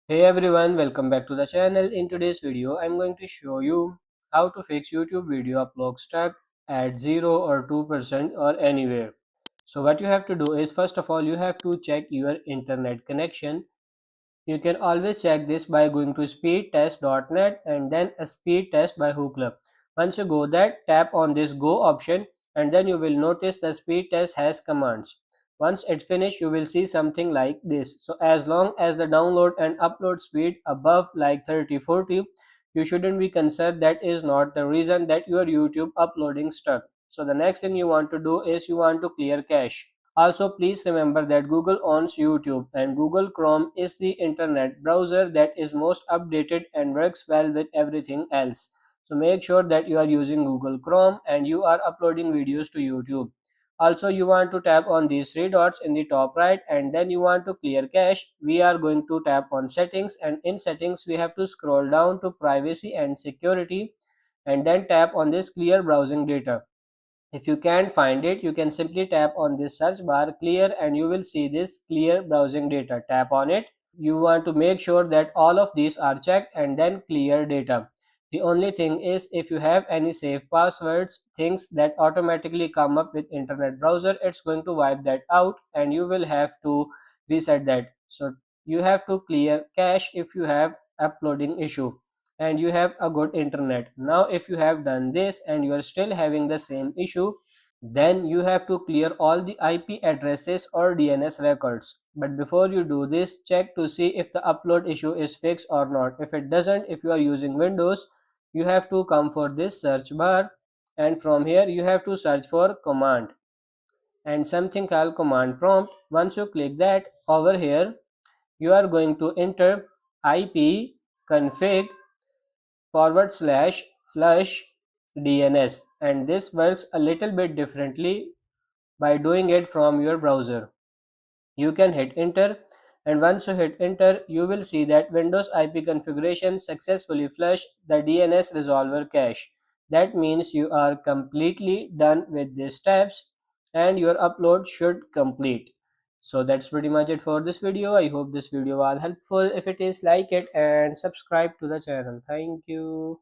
Hey everyone, welcome back to the channel. In today's video, I'm going to show you how to fix YouTube video upload stuck at 0 or 2% or anywhere. So what you have to do is, first of all, you have to check your internet connection. You can always check this by going to speedtest.net and then a speed test by Hoopla. Once you go there, tap on this go option and then you will notice the speed test has commands. Once it's finished, you will see something like this. So as long as the download and upload speed above like 30-40, you shouldn't be concerned. That is not the reason that your YouTube uploading stuck. So the next thing you want to do is you want to clear cache. Also, please remember that Google owns YouTube and Google Chrome is the internet browser that is most updated and works well with everything else. So make sure that you are using Google Chrome and you are uploading videos to YouTube. Also, you want to tap on these three dots in the top right and then you want to clear cache. We are going to tap on settings, and in settings we have to scroll down to privacy and security and then tap on this clear browsing data. If you can't find it, you can simply tap on this search bar clear and you will see this clear browsing data. Tap on it. You want to make sure that all of these are checked and then clear data. The only thing is, if you have any safe passwords, things that automatically come up with internet browser, it's going to wipe that out and you will have to reset that. So you have to clear cache if you have uploading issue and you have a good internet. Now if you have done this and you are still having the same issue, then you have to clear all the IP addresses or DNS records. But before you do this, check to see if the upload issue is fixed or not. If it doesn't, if you are using Windows, you have to come for this search bar and from here you have to search for command and something called command prompt. Once you click that, over here you are going to enter IP config /flush DNS, and this works a little bit differently by doing it from your browser. You can hit enter, and once you hit enter you will see that Windows IP configuration successfully flushed the DNS resolver cache. That means you are completely done with these steps and your upload should complete. So that's pretty much it for this video. I hope this video was helpful. If it is, like it and subscribe to the channel. Thank you.